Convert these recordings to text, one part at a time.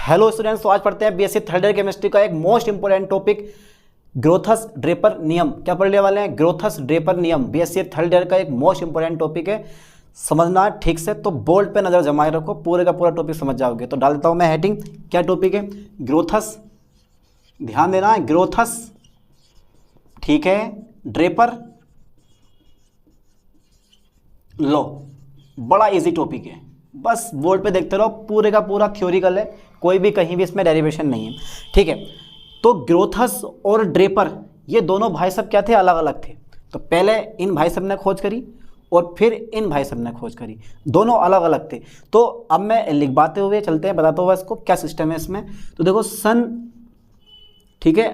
Hello students, तो आज पढ़ते हैं बीएससी थर्ड ईयर केमिस्ट्री का एक मोस्ट इंपोर्टेंट टॉपिक ग्रोथस ड्रेपर नियम। क्या पढ़ने वाले हैं? ग्रोथस ड्रेपर नियम बीएससी थर्ड ईयर का एक मोस्ट इंपोर्टेंट टॉपिक है। समझना ठीक से, तो बोर्ड पे नज़र जमाए रखो, पूरे का पूरा टॉपिक समझ जाओगे। तो डाल देता हूँ मैं हेडिंग। क्या टॉपिक है? ग्रोथस। ध्यान देना है, ग्रोथस, ठीक है, ड्रेपर लो। बड़ा इजी टॉपिक है, बस बोर्ड पे देखते रहो, पूरे का पूरा थ्योरिकल है, कोई भी कहीं भी इसमें डेरिवेशन नहीं है, ठीक है। तो ग्रोथस और ड्रेपर ये दोनों भाई साहब क्या थे? अलग अलग थे। तो पहले इन भाई साहब ने खोज करी और फिर इन भाई साहब ने खोज करी, दोनों अलग अलग थे। तो अब मैं लिखवाते हुए चलते हैं, बताता हुआ इसको क्या सिस्टम है इसमें। तो देखो सन, ठीक है,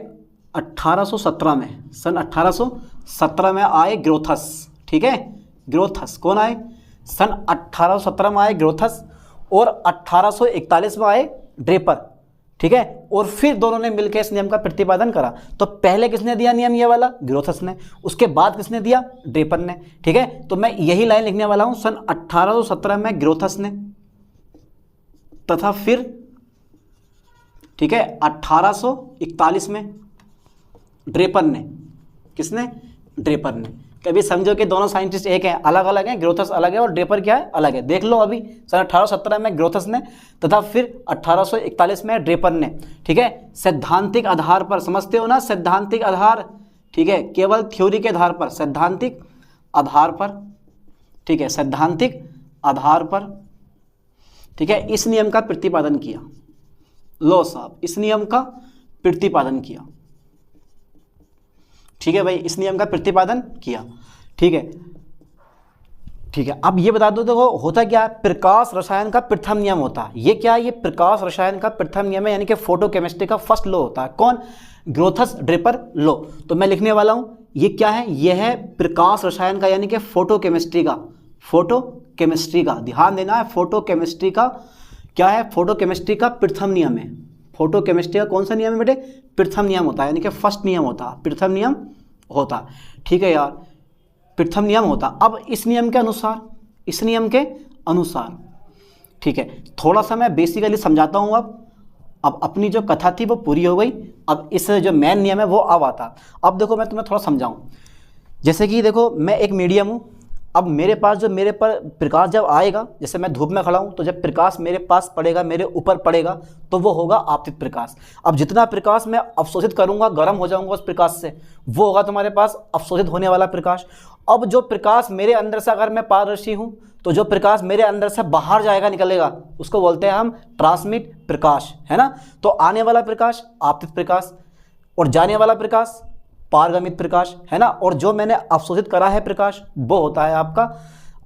1817 में, सन 1817 में आए ग्रोथस, ठीक है। ग्रोथस कौन आए? सन 1817 में आए ग्रोथस और 1841 में आए ड्रेपर, ठीक है। और फिर दोनों ने मिलकर इस नियम का प्रतिपादन करा। तो पहले किसने दिया नियम? ये वाला ग्रोथस ने। उसके बाद किसने दिया? ड्रेपर ने, ठीक है। तो मैं यही लाइन लिखने वाला हूं, सन 1817 में ग्रोथस ने तथा फिर, ठीक है, 1841 में ड्रेपर ने। किसने? ड्रेपर ने। कभी समझो कि दोनों साइंटिस्ट एक हैं, अलग अलग हैं, ग्रोथस अलग है और ड्रेपर क्या है? अलग है। देख लो, अभी सन 1817 में ग्रोथस ने तथा फिर 1841 में ड्रेपर ने, ठीक है। सैद्धांतिक आधार पर, समझते हो ना, सैद्धांतिक आधार, ठीक है, केवल थ्योरी के आधार पर, सैद्धांतिक आधार पर, ठीक है, सैद्धांतिक आधार पर, ठीक है, इस नियम का प्रतिपादन किया। लो साहब, इस नियम का प्रतिपादन किया, ठीक है भाई, इस नियम का प्रतिपादन किया, ठीक है, ठीक है। अब ये बता दो, देखो होता क्या है, प्रकाश रसायन का प्रथम नियम होता है। ये क्या है? ये प्रकाश रसायन का प्रथम नियम है, यानी कि फोटोकेमिस्ट्री का फर्स्ट लॉ होता है। कौन? ग्रोथस ड्रेपर लॉ। तो मैं लिखने वाला हूं, ये क्या है? ये है प्रकाश रसायन का, यानी कि फोटोकेमिस्ट्री का, फोटोकेमिस्ट्री का, ध्यान देना है, फोटोकेमिस्ट्री का क्या है? फोटोकेमिस्ट्री का प्रथम नियम है। फोटोकेमिस्ट्री का कौन सा नियम है बेटे? प्रथम नियम होता है, यानी कि फर्स्ट नियम होता है, प्रथम नियम होता है, ठीक है यार, प्रथम नियम होता। अब इस नियम के अनुसार, इस नियम के अनुसार, ठीक है, थोड़ा सा मैं बेसिकली समझाता हूं। अब अपनी जो कथा थी वो पूरी हो गई, अब इस जो मेन नियम है वो अब आता। अब देखो मैं तुम्हें थोड़ा समझाऊं, जैसे कि देखो मैं एक मीडियम हूं। अब मेरे पास जो, मेरे पर प्रकाश जब आएगा, जैसे मैं धूप में खड़ा हूँ, तो जब प्रकाश मेरे पास पड़ेगा, मेरे ऊपर पड़ेगा, तो वो होगा आपतित प्रकाश। अब जितना प्रकाश मैं अवशोषित करूँगा, गर्म हो जाऊँगा उस प्रकाश से, वो होगा तुम्हारे पास अवशोषित होने वाला प्रकाश। अब जो प्रकाश मेरे अंदर से, अगर मैं पारदर्शी हूँ, तो जो प्रकाश मेरे अंदर से बाहर जाएगा, निकलेगा, उसको बोलते हैं हम ट्रांसमिट प्रकाश, है ना। तो आने वाला प्रकाश आपतित प्रकाश और जाने वाला प्रकाश पारगमित प्रकाश, है ना। और जो मैंने अवशोषित करा है प्रकाश, वो होता है आपका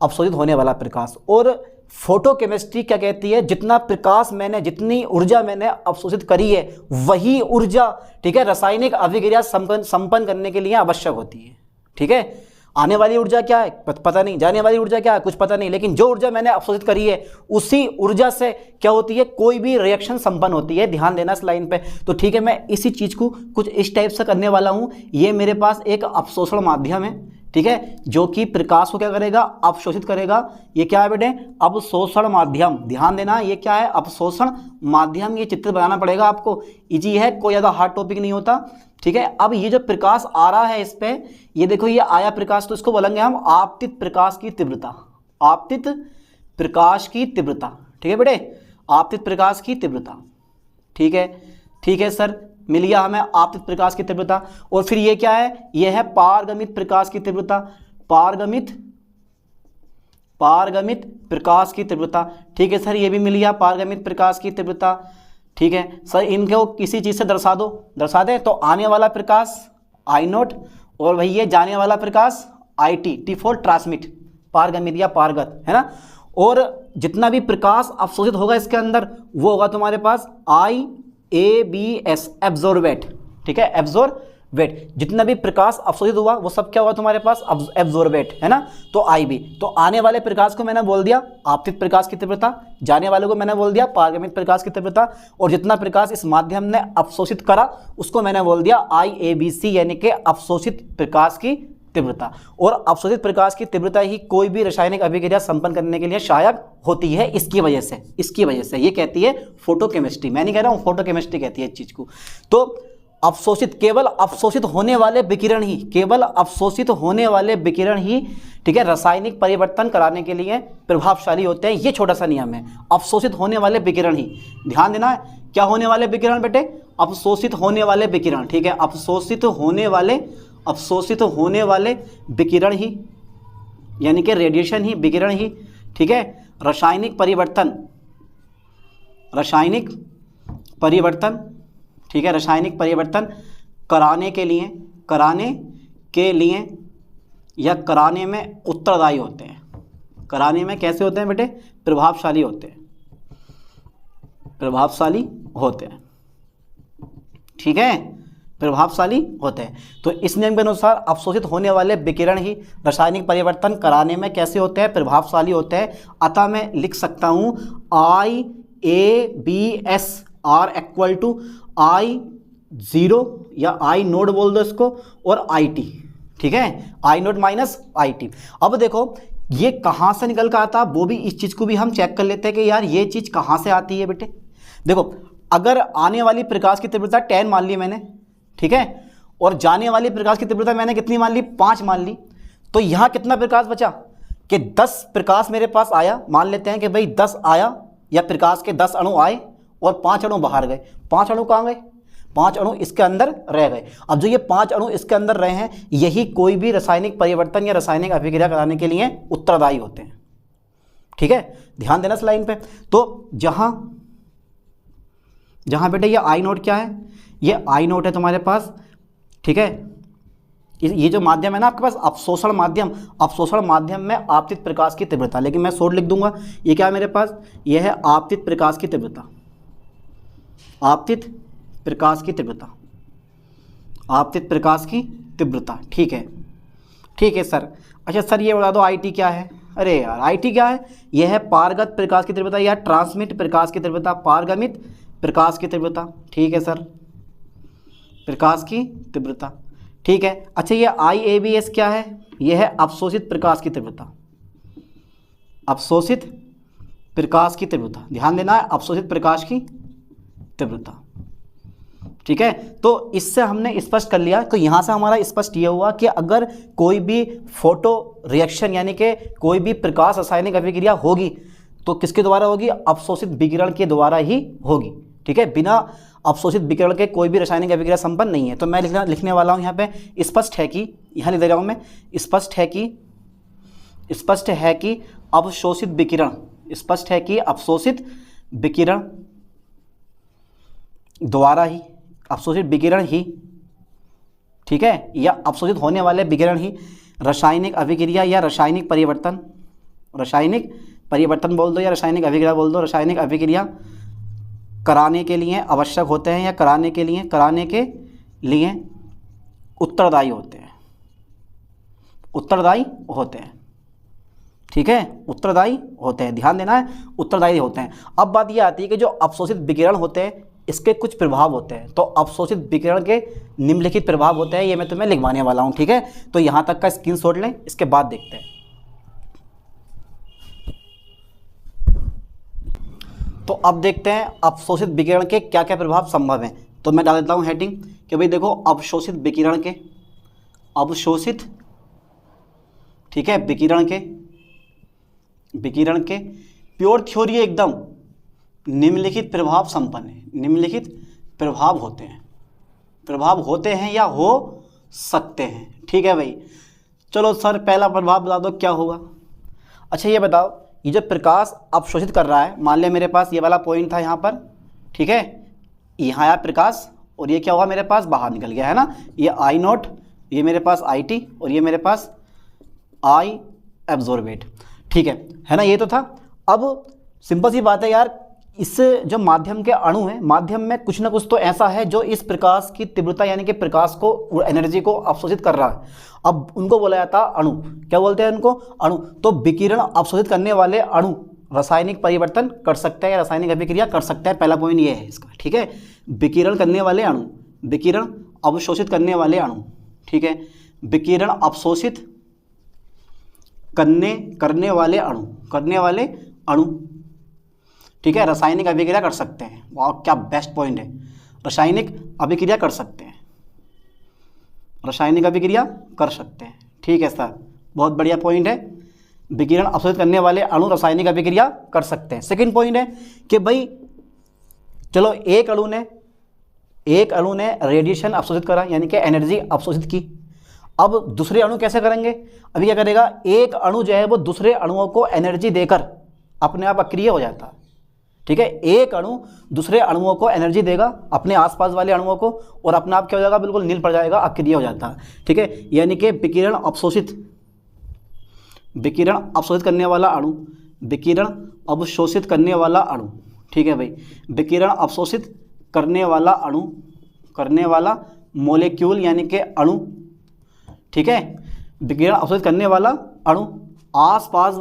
अवशोषित होने वाला प्रकाश। और फोटोकेमिस्ट्री क्या कहती है? जितना प्रकाश मैंने, जितनी ऊर्जा मैंने अवशोषित करी है, वही ऊर्जा, ठीक है, रासायनिक अभिक्रिया संपन्न करने के लिए आवश्यक होती है, ठीक है। आने वाली ऊर्जा क्या है पता नहीं, जाने वाली ऊर्जा क्या है कुछ पता नहीं, लेकिन जो ऊर्जा मैंने अवशोषित करी है, उसी ऊर्जा से क्या होती है? कोई भी रिएक्शन संपन्न होती है। ध्यान देना इस लाइन पे। तो ठीक है, मैं इसी चीज को कुछ इस टाइप से करने वाला हूं। ये मेरे पास एक अवशोषण माध्यम है, ठीक है, जो कि प्रकाश को क्या करेगा? अवशोषित करेगा। ये क्या है बेटे? अवशोषण माध्यम। ध्यान देना, ये क्या है? अवशोषण माध्यम। ये चित्र बनाना पड़ेगा आपको, इजी है, कोई ज्यादा हार्ड टॉपिक नहीं होता, ठीक है। अब ये जो प्रकाश आ रहा है इस पे, ये देखो ये आया प्रकाश, तो इसको बोलेंगे हम आपतित प्रकाश की तीव्रता, आपतित प्रकाश की तीव्रता, ठीक है बेटे, आपतित प्रकाश की तीव्रता, ठीक है, ठीक है सर, मिल गया हमें आपतित प्रकाश की तीव्रता। और फिर ये क्या है? ये है पारगमित प्रकाश की तीव्रता, पारगमित प्रकाश की तीव्रता, ठीक है सर, ये भी मिल गया पारगमित प्रकाश की तीव्रता, ठीक है सर। इनको किसी चीज से दर्शा दो, दर्शा दे। तो आने वाला प्रकाश आई नोट, और वही ये जाने वाला प्रकाश I T, T for transmit, पारगमित या पारगत, है ना। और जितना भी प्रकाश अवशोषित होगा इसके अंदर, वो होगा तुम्हारे पास आई ए बी एस, एब्जॉर्बेट, ठीक है, एब्जॉर्बेट। जितना भी प्रकाश अवशोषित हुआ वो सब क्या हुआ तुम्हारे पास? एब्जॉर्बेट, है ना। तो आई बी, तो आने वाले प्रकाश को मैंने बोल दिया आपतित प्रकाश की तीव्रता, जाने वाले को मैंने बोल दिया पारगमित प्रकाश की तीव्रता, और जितना प्रकाश इस माध्यम ने अवशोषित करा उसको मैंने बोल दिया आई ए बी सी, यानी कि अवशोषित प्रकाश की तीव्रता। और अवशोषित प्रकाश की तीव्रता ही कोई भी रासायनिक अभिक्रिया संपन्न करने के लिए सहायक होती है। इसकी वजह से ये कहती है फोटोकेमिस्ट्री। मैं नहीं कह रहा हूँ, फोटोकेमिस्ट्री कहती है इस चीज को। तो अवशोषित, केवल अवशोषित होने वाले विकिरण ही, केवल अवशोषित होने वाले विकिरण ही, ठीक है, रासायनिक परिवर्तन कराने के लिए प्रभावशाली होते हैं। ये छोटा सा नियम है, अवशोषित होने वाले विकिरण ही। ध्यान देना है, क्या होने वाले विकिरण बेटे? अवशोषित होने वाले विकिरण, ठीक है, अवशोषित होने वाले विकिरण ही, यानी कि रेडिएशन ही, विकिरण ही, ठीक है, रासायनिक परिवर्तन, ठीक है, रासायनिक परिवर्तन कराने के लिए या कराने में उत्तरदायी होते हैं। कराने में कैसे होते हैं बेटे? प्रभावशाली होते हैं, ठीक है, प्रभावशाली होते हैं। तो इस नियम के अनुसार अवशोषित होने वाले विकिरण ही रासायनिक परिवर्तन कराने में कैसे होते हैं? प्रभावशाली होते हैं। अतः मैं लिख सकता हूं IABS R equal to I0 या I नोड बोल दो इसको, और IT, ठीक है, I नोट माइनस IT। अब देखो ये कहाँ से निकल कर आता, वो भी, इस चीज़ को भी हम चेक कर लेते हैं कि यार ये चीज़ कहाँ से आती है बेटे। देखो अगर आने वाली प्रकाश की तीव्रता 10 मान ली मैंने, ठीक है, और जाने वाली प्रकाश की तीव्रता मैंने कितनी मान ली? 5 मान ली। तो यहाँ कितना प्रकाश बचा कि 10 प्रकाश मेरे पास आया। मान लेते हैं कि भाई 10 आया, या प्रकाश के 10 अणु आए और 5 अणु बाहर गए। 5 अणु कहाँ गए? 5 अणु इसके अंदर रह गए। अब जो ये 5 अणु इसके अंदर रहे हैं, यही कोई भी रासायनिक परिवर्तन या रासायनिक अभिक्रिया कराने के लिए उत्तरदायी होते हैं, ठीक है। ध्यान देना इस लाइन पे। तो जहां बेटे ये आई नोट क्या है? ये आई नोट है तुम्हारे पास, ठीक है। ये जो माध्यम है ना आपके पास, अवशोषण माध्यम में आपतित प्रकाश की तीव्रता, लेकिन मैं शॉर्ट लिख दूंगा। ये क्या है मेरे पास? ये है आपतित प्रकाश की तीव्रता, आपतित प्रकाश की तीव्रता, ठीक है सर। अच्छा सर ये बता दो IT क्या है? अरे यार IT क्या है? यह है पारगत प्रकाश की तीव्रता या ट्रांसमिट प्रकाश की तीव्रता, पारगमित प्रकाश की तीव्रता, ठीक है सर, प्रकाश की तीव्रता, ठीक है। अच्छा ये IABS क्या है? यह है अवशोषित प्रकाश की तीव्रता, अवशोषित प्रकाश की तीव्रता। ध्यान देना है, अवशोषित प्रकाश की तीव्रता, ठीक है। तो इससे हमने स्पष्ट कर लिया। तो यहाँ से हमारा स्पष्ट ये हुआ कि अगर कोई भी फोटो रिएक्शन यानी कि कोई भी प्रकाश रासायनिक अभिक्रिया होगी तो किसके द्वारा होगी? अवशोषित विकिरण के द्वारा ही होगी, ठीक है। बिना अवशोषित विकिरण के कोई भी रासायनिक अभिक्रिया संपन्न नहीं है। तो मैं लिखने वाला हूँ यहाँ पे, स्पष्ट है कि, यहाँ लिख दे रहा हूँ मैं, स्पष्ट है कि अवशोषित विकिरण द्वारा ही, अवशोषित विकिरण ही, ठीक है, या अवशोषित होने वाले विकिरण ही रासायनिक अभिक्रिया या रासायनिक परिवर्तन बोल दो या रासायनिक अभिक्रिया बोल दो, रासायनिक अभिक्रिया कराने के लिए आवश्यक होते हैं या कराने के लिए उत्तरदायी होते हैं, ठीक है, उत्तरदायी होते हैं। ध्यान देना है, उत्तरदायी होते हैं। अब बात ये आती है कि जो अवशोषित विकिरण होते हैं इसके कुछ प्रभाव होते हैं। तो अवशोषित विकिरण के निम्नलिखित प्रभाव होते हैं, ये मैं तुम्हें लिखवाने वाला हूँ, ठीक है। तो यहाँ तक का स्क्रीनशॉट लें, इसके बाद देखते हैं। तो अब देखते हैं अवशोषित विकिरण के क्या क्या प्रभाव संभव हैं। तो मैं डाल देता हूँ हेडिंग कि भाई देखो अवशोषित विकिरण के, ठीक है, विकिरण के प्योर थ्योरी एकदम निम्नलिखित प्रभाव संपन्न है। निम्नलिखित प्रभाव होते हैं या हो सकते हैं, ठीक है भाई। चलो सर पहला प्रभाव बता दो क्या होगा। अच्छा ये बताओ, ये जो प्रकाश अवशोषित कर रहा है, मान लिया मेरे पास ये वाला पॉइंट था यहाँ पर, ठीक है, यहाँ आया प्रकाश और ये क्या हुआ मेरे पास? बाहर निकल गया, है ना। ये I नोट, ये मेरे पास IT और ये मेरे पास I एब्जॉर्बेट, ठीक है ना। ये तो था। अब सिंपल सी बात है यार, इस जो माध्यम के अणु हैं, माध्यम में कुछ ना कुछ तो ऐसा है जो इस प्रकाश की तीव्रता यानी कि प्रकाश को, एनर्जी को अवशोषित कर रहा है। अब उनको बोला जाता है अणु। क्या बोलते हैं उनको? अणु। तो विकिरण अवशोषित करने वाले अणु रासायनिक परिवर्तन कर सकते हैं या रासायनिक अभिक्रिया कर सकते हैं। पहला पॉइंट ये है इसका, ठीक है। विकिरण करने वाले अणु, विकिरण अवशोषित करने वाले अणु, ठीक है, विकिरण अवशोषित करने वाले अणु, ठीक है, रासायनिक अभिक्रिया कर सकते हैं। वाह क्या बेस्ट पॉइंट है, रासायनिक अभिक्रिया कर सकते हैं, रासायनिक अभिक्रिया कर सकते हैं। ठीक है सर, बहुत बढ़िया पॉइंट है, विकिरण अवशोषित करने वाले अणु रासायनिक अभिक्रिया कर सकते हैं। सेकंड पॉइंट है कि भाई चलो एक अणु ने रेडिएशन अवशोषित करा, यानी कि एनर्जी अवशोषित की। अब दूसरे अणु कैसे करेंगे? अभी क्या करेगा, एक अणु जो है वो दूसरे अणुओं को एनर्जी देकर अपने आप अक्रिय हो जाता है। ठीक है, एक अणु दूसरे अणुओं को एनर्जी देगा, अपने आसपास वाले अणुओं को, और अपने आप क्या हो जाएगा, बिल्कुल नील पड़ जाएगा, अक्रिय हो जाता है। ठीक है, यानी कि विकिरण अवशोषित करने वाला अणु, विकिरण अवशोषित करने वाला अणु, ठीक है भाई, विकिरण अवशोषित करने वाला मोलेक्यूल यानी कि अणु, ठीक है, विकिरण अवशोषित करने वाला अणु आसपास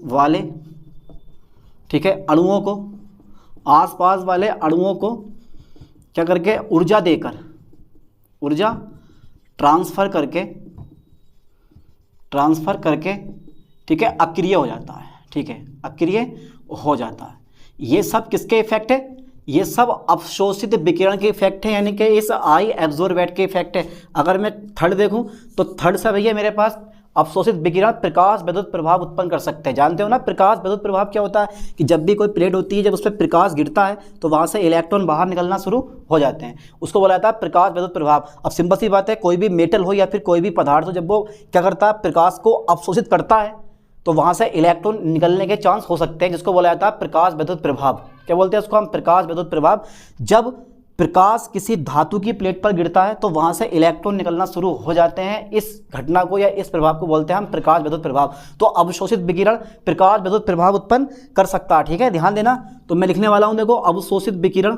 वाले ठीक है अणुओं को, आसपास वाले अणुओं को क्या करके, ऊर्जा देकर, ऊर्जा ट्रांसफर करके ठीक है अक्रिय हो जाता है। ठीक है, अक्रिय हो जाता है। ये सब किसके इफेक्ट है? ये सब अवशोषित विकिरण के इफेक्ट है, यानी कि इस आई एब्जॉर्बेट के इफेक्ट है। अगर मैं थर्ड देखूं तो थर्ड से भैया मेरे पास अवशोषित विकिरण प्रकाश विद्युत प्रभाव उत्पन्न कर सकते हैं। जानते हो ना प्रकाश विद्युत प्रभाव क्या होता है, कि जब भी कोई प्लेट होती है, जब उस पर प्रकाश गिरता है तो वहाँ से इलेक्ट्रॉन बाहर निकलना शुरू हो जाते हैं, उसको बोला जाता है प्रकाश विद्युत प्रभाव। अब सिंपल सी बात है, कोई भी मेटल हो या फिर कोई भी पदार्थ हो, जब वो क्या करता है, प्रकाश को अवशोषित करता है, तो वहाँ से इलेक्ट्रॉन निकलने के चांस हो सकते हैं, जिसको बोला जाता है प्रकाश विद्युत प्रभाव। क्या बोलते हैं उसको हम? प्रकाश विद्युत प्रभाव। जब प्रकाश किसी धातु की प्लेट पर गिरता है तो वहाँ से इलेक्ट्रॉन निकलना शुरू हो जाते हैं, इस घटना को या इस प्रभाव को बोलते हैं हम प्रकाश विद्युत प्रभाव। तो अवशोषित विकिरण प्रकाश विद्युत प्रभाव उत्पन्न कर सकता है। ठीक है, ध्यान देना। तो मैं लिखने वाला हूँ, देखो, अवशोषित विकिरण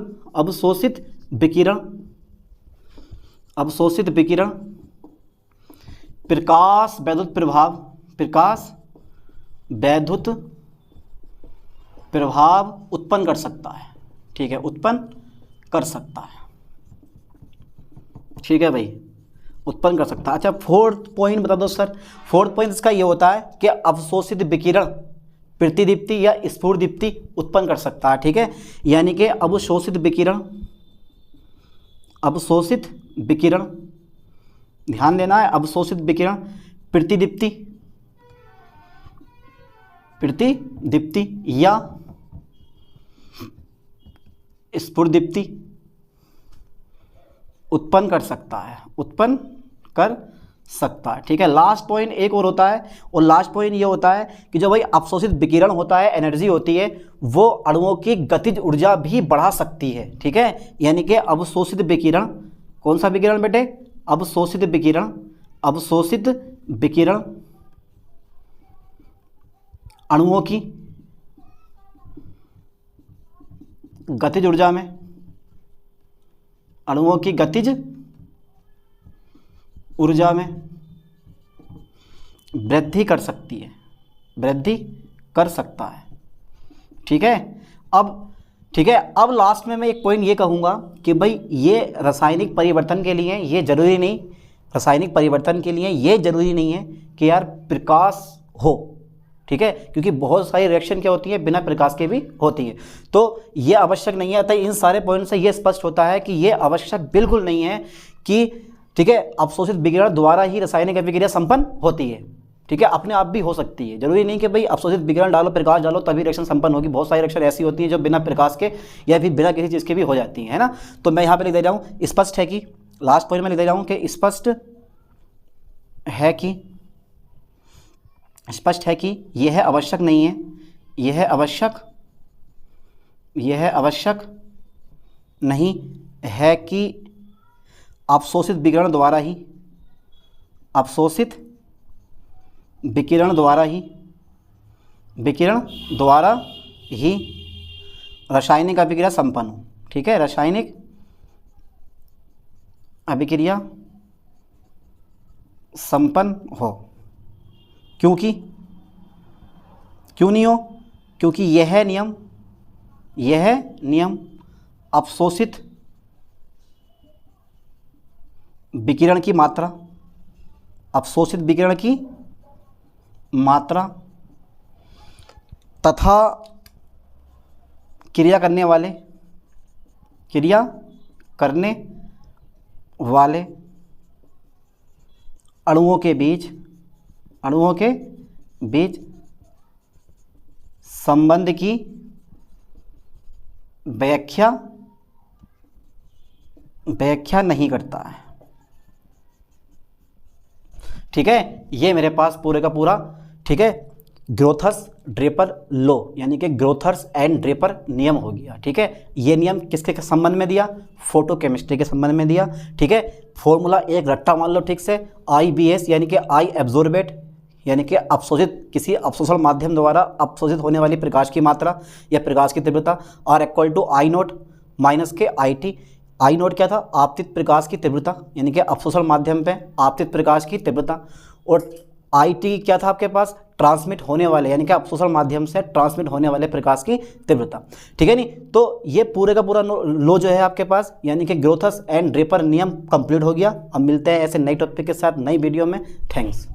प्रकाश विद्युत प्रभाव उत्पन्न कर सकता है। ठीक है, उत्पन्न कर सकता है। ठीक है भाई, उत्पन्न कर सकता है। अच्छा, फोर्थ पॉइंट बता दो सर। फोर्थ पॉइंट इसका ये होता है कि अवशोषित विकिरण प्रतिदीप्ति या स्फुरदीप्ति उत्पन्न कर सकता है। ठीक है, यानी कि अवशोषित विकिरण ध्यान देना है, अवशोषित विकिरण प्रतिदीप्ति या स्फुरदीप्ति उत्पन्न कर सकता है। ठीक है, लास्ट पॉइंट एक और होता है, और लास्ट पॉइंट ये होता है कि जो भाई अवशोषित विकिरण होता है, एनर्जी होती है, वो अणुओं की गतिज ऊर्जा भी बढ़ा सकती है। ठीक है, यानी कि अवशोषित विकिरण, कौन सा विकिरण बेटे? अवशोषित विकिरण अणुओं की गतिज ऊर्जा में, अणुओं की गतिज ऊर्जा में वृद्धि कर सकती है, वृद्धि कर सकता है। ठीक है, अब लास्ट में मैं एक पॉइंट ये कहूँगा कि भाई ये रासायनिक परिवर्तन के लिए ये जरूरी नहीं, रासायनिक परिवर्तन के लिए ये जरूरी नहीं है कि यार प्रकाश हो। ठीक है, क्योंकि बहुत सारी रिएक्शन क्या होती है, बिना प्रकाश के भी होती है, तो ये आवश्यक नहीं है। तो इन सारे पॉइंट से ये स्पष्ट होता है कि ये आवश्यक बिल्कुल नहीं है कि, ठीक है, अवशोषित विकिरण द्वारा ही रासायनिक अभिक्रिया संपन्न होती है। ठीक है, अपने आप भी हो सकती है, जरूरी नहीं कि भाई अवशोषित विकिरण डालो, प्रकाश डालो तभी रिएक्शन संपन्न होगी। बहुत सारी रिएक्शन ऐसी होती हैं जो बिना प्रकाश के या फिर बिना किसी चीज़ के भी हो जाती हैं, है ना। तो मैं यहाँ पे लिख दे रहा हूँ, स्पष्ट है कि, लास्ट पॉइंट में लिख दे रहा हूँ कि स्पष्ट है कि यह आवश्यक नहीं है, यह आवश्यक नहीं है कि अवशोषित विकिरण द्वारा ही रासायनिक अभिक्रिया संपन्न हो। ठीक है, रासायनिक अभिक्रिया संपन्न हो। क्यों नहीं हो? क्योंकि यह नियम अवशोषित विकिरण की मात्रा, अवशोषित विकिरण की मात्रा तथा क्रिया करने वाले अणुओं के बीच संबंध की व्याख्या नहीं करता है। ठीक है, ये मेरे पास पूरे का पूरा, ठीक है, ग्रोथर्स ड्रेपर लॉ यानी कि ग्रोथर्स एंड ड्रेपर नियम हो गया। ठीक है, ये नियम किसके संबंध में दिया? फोटोकेमिस्ट्री के संबंध में दिया। ठीक है, फॉर्मूला एक रट्टा मान लो ठीक से, IBS यानी कि आई एब्जॉर्बेट यानी कि अवशोषित, किसी अवशोषण माध्यम द्वारा अवशोषित होने वाली प्रकाश की मात्रा या प्रकाश की तीव्रता, R = I0 माइनस के IT। I0 क्या था? आपतित प्रकाश की तीव्रता यानी कि अवशोषण माध्यम पे आपतित प्रकाश की तीव्रता, और IT क्या था आपके पास? ट्रांसमिट होने वाले यानी कि अवशोषण माध्यम से ट्रांसमिट होने वाले प्रकाश की तीव्रता। ठीक है नी, तो ये पूरे का पूरा लो जो है आपके पास यानी कि ग्रोथर्स एंड ड्रेपर नियम कंप्लीट हो गया। अब मिलते हैं ऐसे नई टॉपिक के साथ नई वीडियो में। थैंक्स।